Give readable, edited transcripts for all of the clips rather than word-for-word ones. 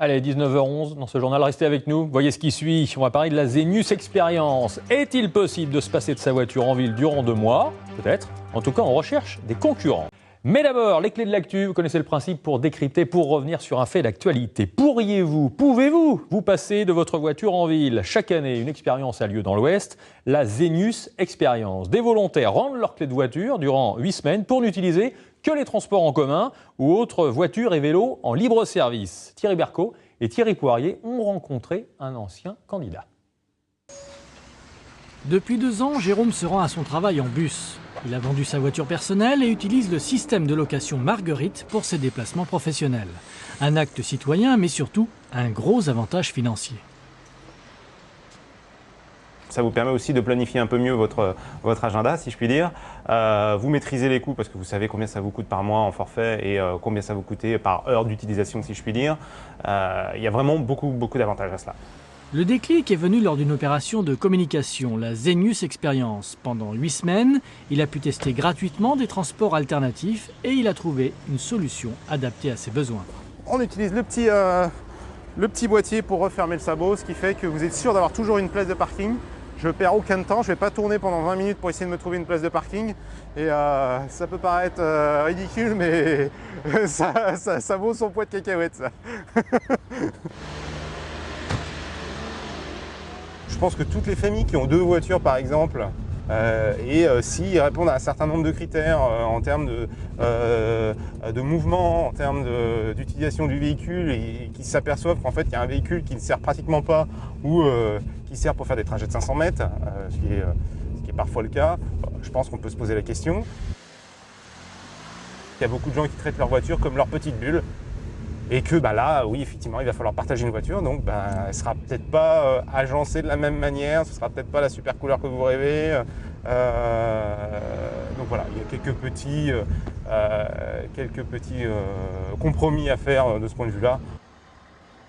Allez, 19h11, dans ce journal, restez avec nous. Voyez ce qui suit. On va parler de la Zenius Experience. Est-il possible de se passer de sa voiture en ville durant 2 mois? Peut-être. En tout cas, on recherche des concurrents. Mais d'abord, les clés de l'actu. Vous connaissez le principe pour décrypter, pour revenir sur un fait d'actualité. Pouvez-vous vous passer de votre voiture en ville? Chaque année, une expérience a lieu dans l'Ouest, la Zenius Experience. Des volontaires rendent leurs clés de voiture durant 8 semaines pour n'utiliser que les transports en commun ou autres voitures et vélos en libre service. Thierry Bercot et Thierry Poirier ont rencontré un ancien candidat. Depuis 2 ans, Jérôme se rend à son travail en bus. Il a vendu sa voiture personnelle et utilise le système de location Marguerite pour ses déplacements professionnels. Un acte citoyen, mais surtout un gros avantage financier. Ça vous permet aussi de planifier un peu mieux votre agenda, si je puis dire. Vous maîtrisez les coûts parce que vous savez combien ça vous coûte par mois en forfait et combien ça vous coûte par heure d'utilisation, si je puis dire. Il y a vraiment beaucoup d'avantages à cela. Le déclic est venu lors d'une opération de communication, la Zenius Experience. Pendant 8 semaines, il a pu tester gratuitement des transports alternatifs et il a trouvé une solution adaptée à ses besoins. On utilise le petit boîtier pour refermer le sabot, ce qui fait que vous êtes sûr d'avoir toujours une place de parking. Je ne perds aucun temps, je ne vais pas tourner pendant 20 minutes pour essayer de me trouver une place de parking. Et ça peut paraître ridicule, mais ça vaut son poids de cacahuètes, ça. Je pense que toutes les familles qui ont 2 voitures, par exemple, s'ils répondent à un certain nombre de critères en termes de mouvement, en termes d'utilisation du véhicule et qui s'aperçoivent qu'en fait il y a un véhicule qui ne sert pratiquement pas ou qui sert pour faire des trajets de 500 mètres, ce qui est parfois le cas, je pense qu'on peut se poser la question. Il y a beaucoup de gens qui traitent leur voiture comme leur petite bulle. Et que là, oui, effectivement, il va falloir partager une voiture, donc elle ne sera peut-être pas agencée de la même manière, ce ne sera peut-être pas la super couleur que vous rêvez. Donc voilà, il y a quelques petits compromis à faire de ce point de vue-là.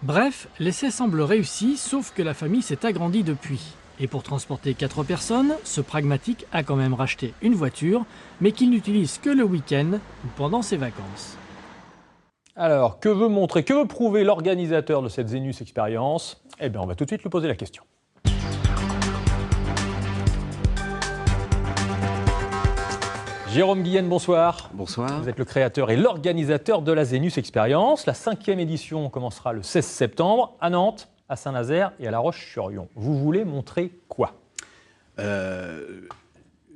Bref, l'essai semble réussi, sauf que la famille s'est agrandie depuis. Et pour transporter 4 personnes, ce pragmatique a quand même racheté une voiture, mais qu'il n'utilise que le week-end ou pendant ses vacances. Alors, que veut prouver l'organisateur de cette Zenius Experience? Eh bien, on va tout de suite lui poser la question. Jérôme Guillen, bonsoir. Bonsoir. Vous êtes le créateur et l'organisateur de la Zenius Experience. La 5e édition commencera le 16 septembre à Nantes, à Saint-Nazaire et à La Roche-sur-Yon. Vous voulez montrer quoi?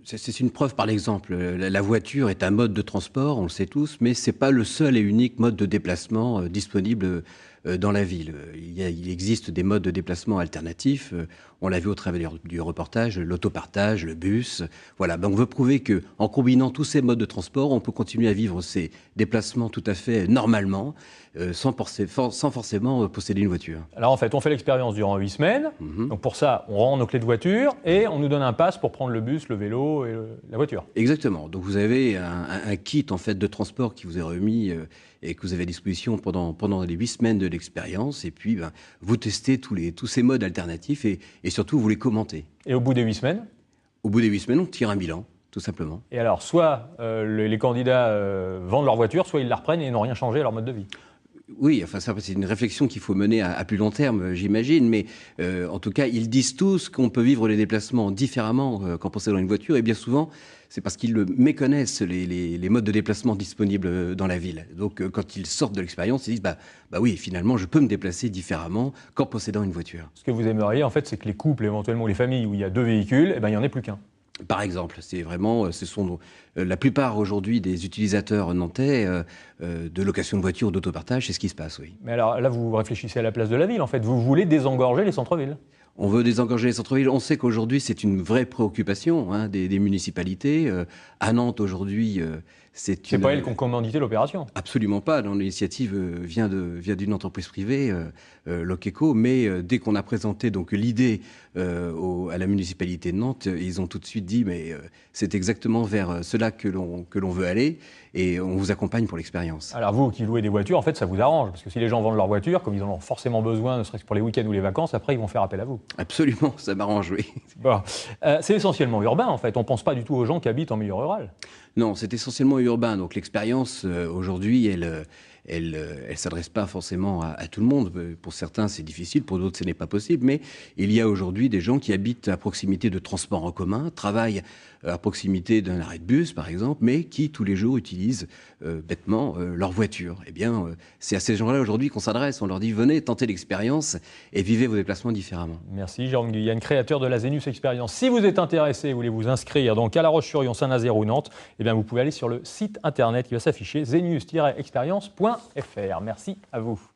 C'est une preuve par l'exemple. La voiture est un mode de transport, on le sait tous, mais ce n'est pas le seul et unique mode de déplacement disponible dans la ville. Il existe des modes de déplacement alternatifs. On l'a vu au travers du reportage, l'autopartage, le bus. Voilà. Ben, on veut prouver qu'en combinant tous ces modes de transport, on peut continuer à vivre ces déplacements tout à fait normalement, sans forcément posséder une voiture. Alors en fait, on fait l'expérience durant 8 semaines. Donc pour ça, on rend nos clés de voiture et on nous donne un pass pour prendre le bus, le vélo et la voiture. Exactement. Donc vous avez un kit en fait de transport qui vous est remis et que vous avez à disposition pendant les 8 semaines de l'expérience. Et puis vous testez tous ces modes alternatifs et surtout vous les commentez. Et au bout des 8 semaines? Au bout des 8 semaines, on tire un bilan, tout simplement. Et alors, soit les candidats vendent leur voiture, soit ils la reprennent et n'ont rien changé à leur mode de vie. Oui, enfin ça c'est une réflexion qu'il faut mener à plus long terme, j'imagine, mais en tout cas, ils disent tous qu'on peut vivre les déplacements différemment qu'en possédant une voiture, et bien souvent, c'est parce qu'ils méconnaissent les modes de déplacement disponibles dans la ville. Donc quand ils sortent de l'expérience, ils disent bah oui, finalement, je peux me déplacer différemment qu'en possédant une voiture. Ce que vous aimeriez, en fait, c'est que les couples, éventuellement les familles où il y a 2 véhicules, il n'y en ait plus qu'un. Par exemple, ce sont la plupart aujourd'hui des utilisateurs nantais de location de voiture ou d'autopartage, c'est ce qui se passe, oui. Mais alors là, vous réfléchissez à la place de la ville, en fait. Vous voulez désengorger les centres-villes. On veut désengorger les centres-villes. On sait qu'aujourd'hui, c'est une vraie préoccupation des municipalités. À Nantes, aujourd'hui, c'est pas elles qui ont commandité l'opération. Absolument pas. L'initiative vient d'une entreprise privée, Loqueco, mais dès qu'on a présenté donc l'idée à la municipalité de Nantes, ils ont tout de suite dit mais c'est exactement vers cela que l'on veut aller et on vous accompagne pour l'expérience. Alors vous qui louez des voitures, en fait, ça vous arrange parce que si les gens vendent leur voiture, comme ils en ont forcément besoin, ne serait-ce que pour les week-ends ou les vacances, après ils vont faire appel à vous. Absolument, ça m'arrange, oui. Bon. C'est essentiellement urbain, en fait. On pense pas du tout aux gens qui habitent en milieu rural. Non, c'est essentiellement urbain. Donc l'expérience, aujourd'hui, elle s'adresse pas forcément à tout le monde. Pour certains, c'est difficile, pour d'autres, ce n'est pas possible. Mais il y a aujourd'hui des gens qui habitent à proximité de transports en commun, travaillent à proximité d'un arrêt de bus, par exemple, mais qui, tous les jours, utilisent bêtement leur voiture. Eh bien, c'est à ces gens-là aujourd'hui qu'on s'adresse. On leur dit, venez tenter l'expérience et vivez vos déplacements différemment. Merci Jérôme Guyenne, créateur de la Zenius Experience. Si vous êtes intéressé, vous voulez vous inscrire donc à La Roche-sur-Yon, Saint-Nazaire ou Nantes, eh bien vous pouvez aller sur le site internet qui va s'afficher zenius-experience.fr. Merci à vous.